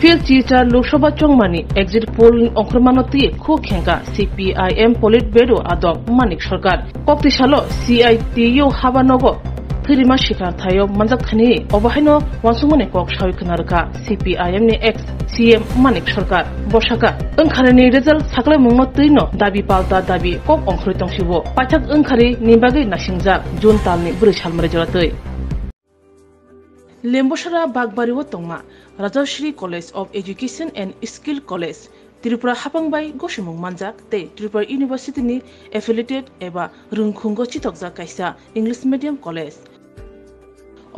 Feel চিটা লোকসভা চংমানি exit poll অংক্রমানতি খু খেঙ্কা সিপিআইএম পলিট ব্যুরো আদম মানিক সরকার কক্তিশালো সিআইটিইউ হাবানগো থিরিমা শিকার থায়ো মানজাক থানি অবাহাইনো ওয়ানসুমনে কক সাউইখনারকা CPIM ni ex CM Manik Sarkar বসাকা ওংখারেনি রেজাল্ট সাকলে মুংনো তৈনো দাবি পাল্টা দাবি কক অংখ্রই তংসিবো পাইথাক ওংখারি নিবাগै নাসিংজাক জুন তালनि 4 সালমারে জরাতৈ लेम्बोसरा बागबारिव तंगमा Rajashree college of education and skill college Tripura हापांगबाई गसुमुं मानजाक ते त्रिपुरा यूनिवर्सिटी नि एफिलिएटेड एबा रुंखुंगो चितकजा कायसा इंग्लिश मीडियम कॉलेज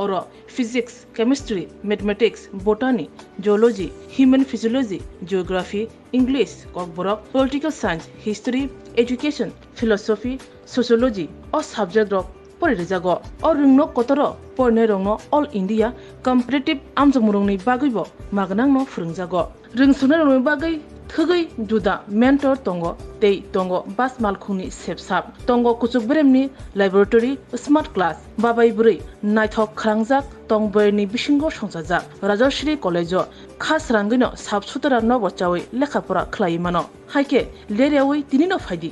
और physics chemistry mathematics botany geology human physiology geography English Kokborok political science history education philosophy sociology और सब्जेक्ट रक परिरेजागो और रुंगनो कतरो परने रंगनो ऑल इंडिया कम्पिटिटिव आमजमुरंनि बागैबो मागनांनो फोरोंजागो रोंसुनो रंगनि बागै थगै जुदा मेंटर तंगो तै तंगो बास मालखुंनि सेबसाब तंगो कुचुकब्रेमनि लैबोरेटरी स्मार्ट क्लास बाबाय बुरै नायथक खरांजाक तंबरनि बिसिंगो संजाजाक राजश्री कॉलेजो खास रांगैनो साबसुतरा नबचावै लेखाफोरा खलायमानो हायके लेरियावै दिनिनो फायदि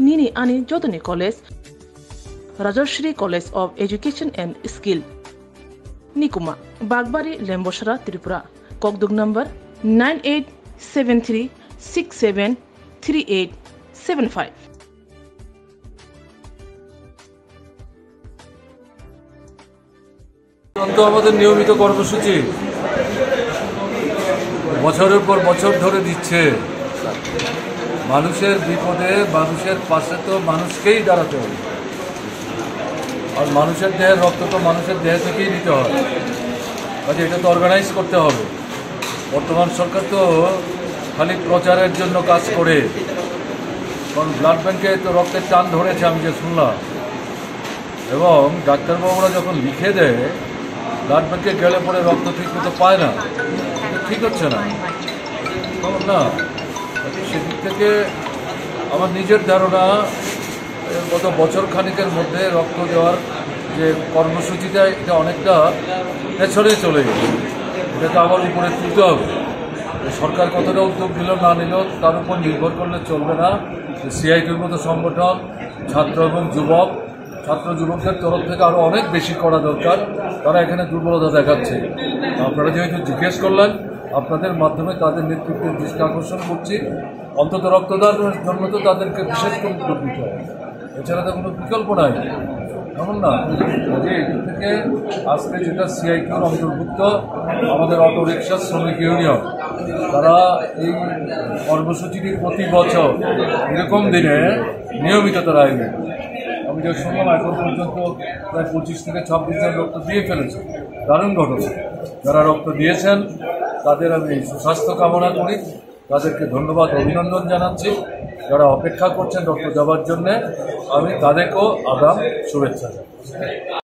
निनि आनि जतनि college Rajashree college of education and skill निकुमा बागबारी लेम्बोसरा त्रिपुरा ककदुग नंबर 9873673875 আমাদের নিয়মিত কর্মসূচি বছরের পর বছর ধরে দিচ্ছে মানুষের বিপদে মানুষের পাশে তো মানুষকেই দাঁড়াতে হবে আর মানুষের দেহের রক্ত তো মানুষের দেহ থেকেই নিতে হয় কাজে এটা তো অর্গানাইজ করতে হবে বর্তমান সরকার তো খালি প্রচারের জন্য কাজ করে কারণ ব্লাড ব্যাংকে তো রক্তের টান ধরেছে আমি যে শুনলাম এবং ডাক্তারবাবুরা যখন লিখে দেয় ব্লাড ব্যাংকে গেলে পরে রক্ত ঠিক মতো পায় না ঠিক হচ্ছে না না সেদিক থেকে আমার নিজের ধারণা গত বছর খানিকের মধ্যে রক্ত দেওয়ার যে কর্মসূচিটা এটা অনেকটা পেছনে চলে গেছে এটাকে আবার উপরে তুলতে হবে সরকার কতটা উদ্যোগ নিল না নিল তার উপর নির্ভর করলে চলবে না সিআইটির মতো সংগঠন ছাত্র এবং ছাত্র যুবকদের তরফ থেকে আরও অনেক বেশি করা দরকার তারা এখানে দুর্বলতা দেখাচ্ছে আপনারা যেহেতু জিজ্ঞেস করলেন আপনাদের মাধ্যমে তাদের নেতৃত্বের দৃষ্টি আকর্ষণ করছি অন্তত রক্তদানের জন্য তো তাদেরকে বিশেষ করে উদ্যোগ দিতে হবে এছাড়া তো কোনো বিকল্প নাই এমন না যে এদিক থেকে আজকে যেটা সিআইটির অন্তর্ভুক্ত আমাদের অটো রিক্সা শ্রমিক ইউনিয়ন তারা এই কর্মসূচিটি প্রতি বছর এরকম দিনে নিয়মিত তারা আয়োজন আমি যে শুনলাম এখন পর্যন্ত প্রায় 25 থেকে 26 জন রক্ত দিয়ে ফেলেছে দারুণ ঘটনা যারা রক্ত দিয়েছেন তাদের আমি সুস্বাস্থ্য কামনা করি তাদেরকে ধন্যবাদ অভিনন্দন জানাচ্ছি যারা অপেক্ষা করছেন রক্ত দেওয়ার জন্যে আমি তাদেরকেও আগাম শুভেচ্ছা জানাচ্ছি।